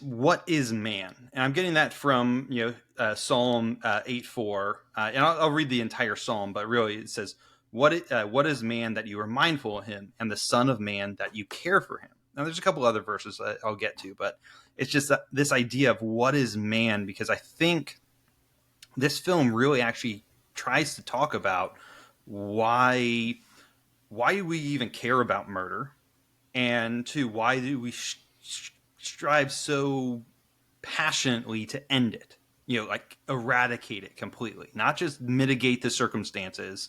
what is man? And I'm getting that from Psalm 8:4, and I'll read the entire psalm, but really it says, what is man that you are mindful of him, and the son of man that you care for him. Now there's a couple other verses that I'll get to, but it's just this idea of what is man, because I think this film really actually tries to talk about why do we even care about murder, and to why do we strive so passionately to end it, like eradicate it completely, not just mitigate the circumstances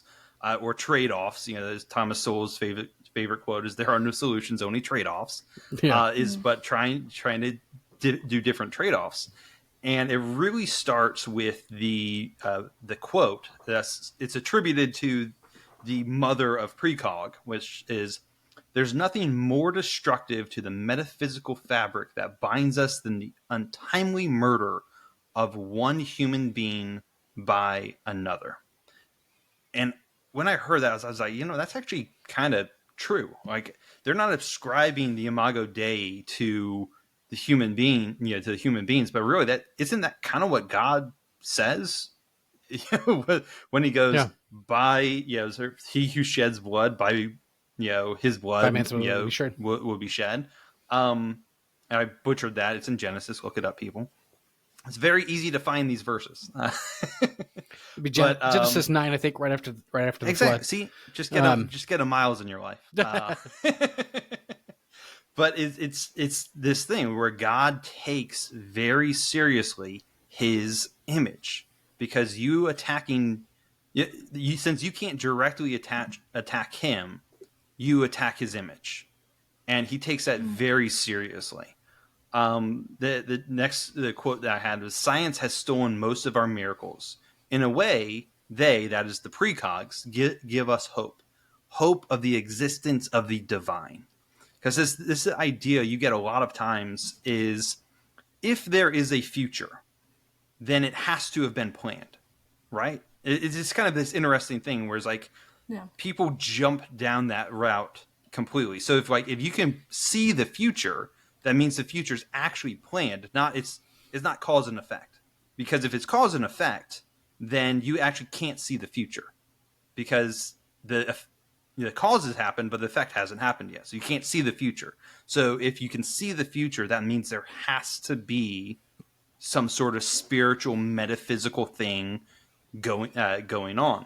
or trade-offs. As Thomas Sowell's favorite quote is, there are no solutions, only trade-offs. Yeah. Is but trying to do different trade-offs. And it really starts with the quote it's attributed to the mother of precog, which is, there's nothing more destructive to the metaphysical fabric that binds us than the untimely murder of one human being by another. And when I heard that, I was like, that's actually kind of true. Like, they're not ascribing the Imago Dei to the human being, to the human beings, but really, that isn't that kind of what God says when he goes, Yeah. by he who sheds blood, by his By blood man's will be sure. will be shed. And I butchered that. It's in Genesis. Look it up, people. It's very easy to find these verses. It'd be But Genesis 9, I think, right after the exactly. flood. See, just get a Miles in your life. But it's this thing where God takes very seriously his image, because you attacking since you can't directly attack him, you attack his image, and he takes that very seriously. The quote that I had was, science has stolen most of our miracles. In a way, that is the precogs, give us hope of the existence of the divine. Because this idea you get a lot of times is, if there is a future, then it has to have been planned, right? It's just kind of this interesting thing where it's like, people jump down that route completely. So if you can see the future, that means the future is actually planned. It's not cause and effect. Because if it's cause and effect, then you actually can't see the future, because the causes happen, but the effect hasn't happened yet. So you can't see the future. So if you can see the future, that means there has to be some sort of spiritual, metaphysical thing going on.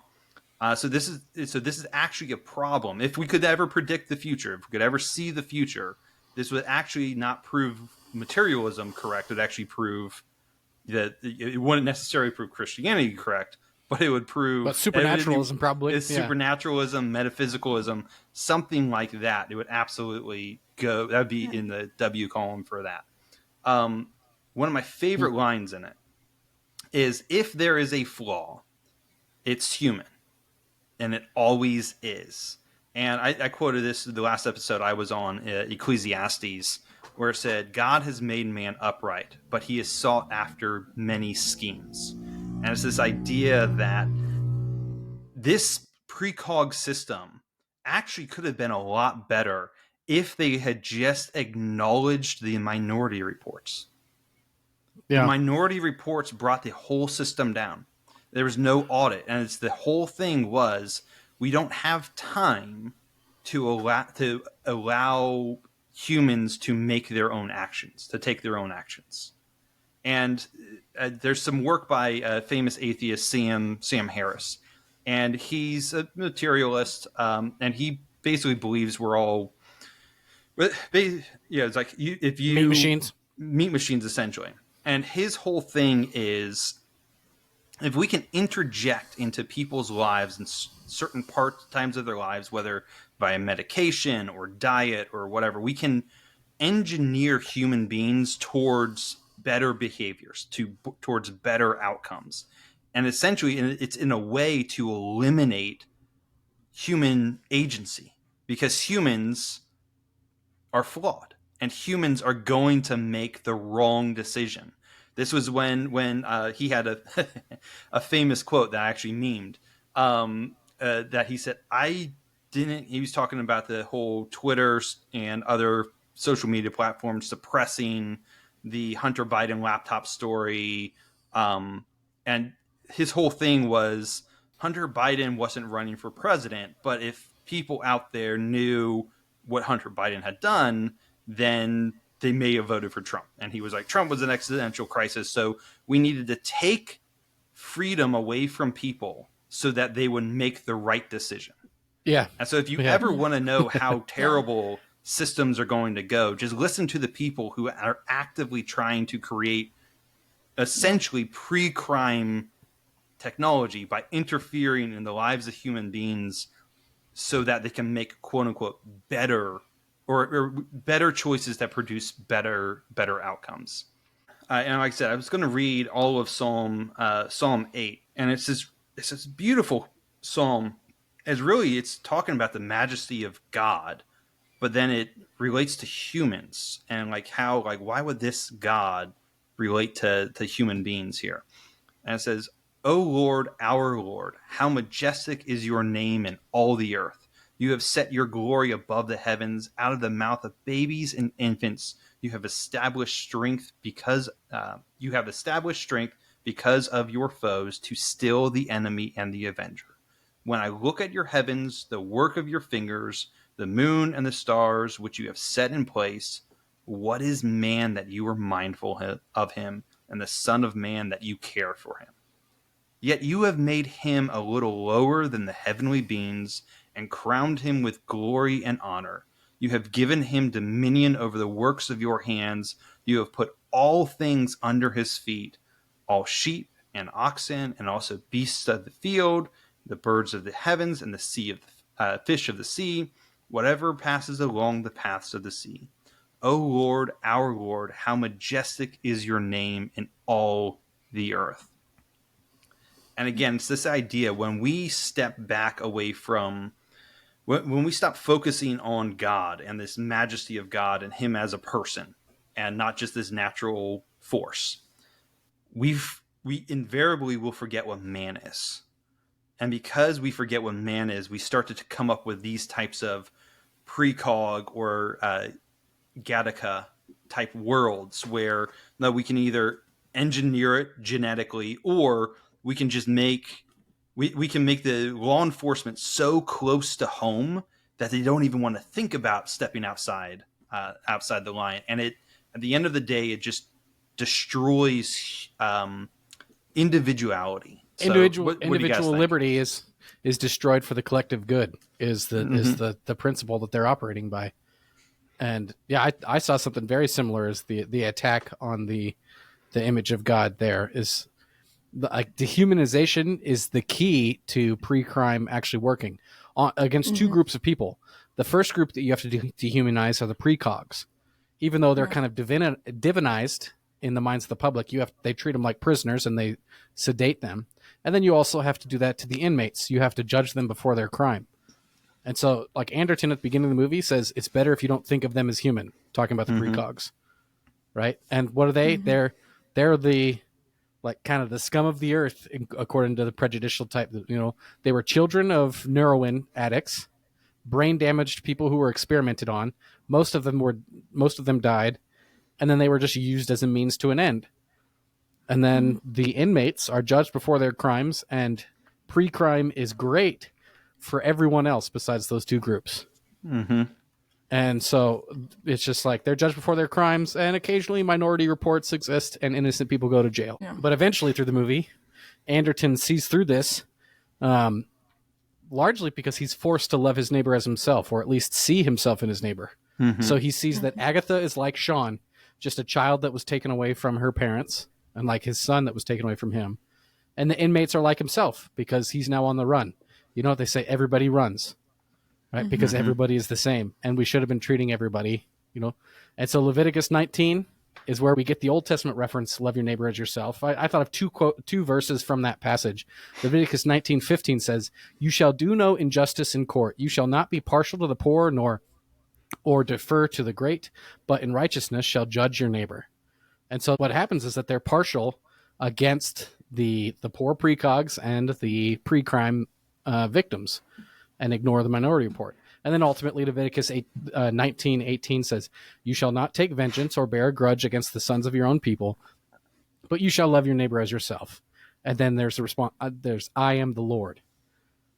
So this is actually a problem. If we could ever predict the future, if we could ever see the future, this would actually not prove materialism correct. It would actually prove that it wouldn't necessarily prove Christianity correct, but it would prove, but supernaturalism probably. It's supernaturalism, metaphysicalism, something like that. It would absolutely go. That'd be in the W column for that. One of my favorite lines in it is, if there is a flaw, it's human, and it always is. And I quoted this the last episode I was on, Ecclesiastes, where it said, God has made man upright, but he is sought after many schemes. And it's this idea that this precog system actually could have been a lot better if they had just acknowledged the minority reports. Yeah. The minority reports brought the whole system down. There was no audit, and the whole thing was, we don't have time to allow humans to make their own actions, to take their own actions. And there's some work by a famous atheist, Sam Harris, and he's a materialist, and he basically believes we're all, it's like if you meat machines essentially. And his whole thing is, if we can interject into people's lives in certain times of their lives, whether via medication or diet or whatever, we can engineer human beings towards better behaviors, towards better outcomes. And essentially, it's in a way to eliminate human agency, because humans are flawed and humans are going to make the wrong decision. This was when he had a famous quote that I actually memed, that he said, he was talking about the whole Twitter and other social media platforms suppressing the Hunter Biden laptop story. And his whole thing was Hunter Biden wasn't running for president, but if people out there knew what Hunter Biden had done, then they may have voted for Trump. And he was like, Trump was an existential crisis, so we needed to take freedom away from people so that they would make the right decision. Yeah. And so if you ever want to know how terrible systems are going to go, just listen to the people who are actively trying to create essentially pre-crime technology by interfering in the lives of human beings so that they can make quote unquote better or better choices that produce better outcomes. And like I said, I was going to read all of Psalm 8, and it's this beautiful psalm. It's talking about the majesty of God, but then it relates to humans and why would this God relate to human beings here? And it says, O Lord, our Lord, how majestic is your name in all the earth. You have set your glory above the heavens. Out of the mouth of babies and infants, you have established strength because of your foes to still the enemy and the avenger. When I look at your heavens, the work of your fingers, the moon and the stars which you have set in place, what is man that you are mindful of him, and the son of man that you care for him? Yet you have made him a little lower than the heavenly beings and crowned him with glory and honor. You have given him dominion over the works of your hands. You have put all things under his feet, all sheep and oxen, and also beasts of the field, the birds of the heavens, and the fish of the sea, whatever passes along the paths of the sea. O Lord, our Lord, how majestic is your name in all the earth. And again, it's this idea when we step back away from, when we stop focusing on God and this majesty of God and him as a person and not just this natural force, we invariably will forget what man is. And because we forget what man is, we start to come up with these types of precog or Gattaca type worlds where we can either engineer it genetically, or we can just make the law enforcement so close to home that they don't even want to think about stepping outside the line. And at the end of the day, it just destroys individuality. Individual liberty is destroyed for the collective good is the principle that they're operating by. And yeah, I saw something very similar as the attack on the image of God. There is dehumanization is the key to pre-crime actually working against two groups of people. The first group that you have to dehumanize are the precogs, even though they're kind of divinized in the minds of the public. They treat them like prisoners and they sedate them. And then you also have to do that to the inmates. You have to judge them before their crime. And so, like Anderton at the beginning of the movie says, it's better if you don't think of them as human, talking about the precogs, right? And what are they? They're the kind of the scum of the earth, according to the prejudicial type. They were children of heroin addicts, brain damaged people who were experimented on. Most of them died, and then they were just used as a means to an end. And then the inmates are judged before their crimes, and pre-crime is great for everyone else besides those two groups. Mm-hmm. And so it's just like they're judged before their crimes, and occasionally minority reports exist and innocent people go to jail. Yeah. But eventually through the movie, Anderton sees through this, largely because he's forced to love his neighbor as himself, or at least see himself in his neighbor. Mm-hmm. So he sees that Agatha is like Sean, just a child that was taken away from her parents, and like his son that was taken away from him. And the inmates are like himself because he's now on the run. You know what they say? Everybody runs, right? Because everybody is the same, and we should have been treating everybody, And so Leviticus 19 is where we get the Old Testament reference, love your neighbor as yourself. I thought of two verses from that passage. Leviticus 19:15 says, you shall do no injustice in court. You shall not be partial to the poor, or defer to the great, but in righteousness shall judge your neighbor. And so what happens is that they're partial against the poor precogs and the pre-crime victims and ignore the minority report. And then ultimately Leviticus 19:18 says, "You shall not take vengeance or bear a grudge against the sons of your own people, but you shall love your neighbor as yourself." And then there's the response, there's "I am the Lord."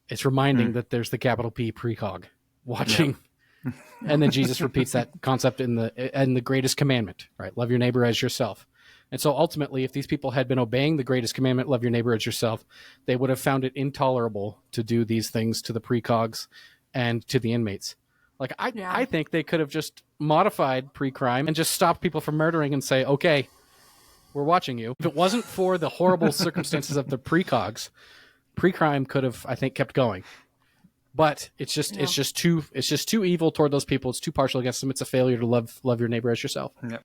It's reminding that there's the capital P precog watching. Yeah. And then Jesus repeats that concept in the greatest commandment, right? Love your neighbor as yourself. And so ultimately, if these people had been obeying the greatest commandment, love your neighbor as yourself, they would have found it intolerable to do these things to the precogs and to the inmates. Like, I think they could have just modified pre-crime and just stopped people from murdering and say, okay, we're watching you. If it wasn't for the horrible circumstances of the precogs, pre-crime could have, I think, kept going. But it's just too evil toward those people. It's too partial against them. It's a failure to love your neighbor as yourself. Yep.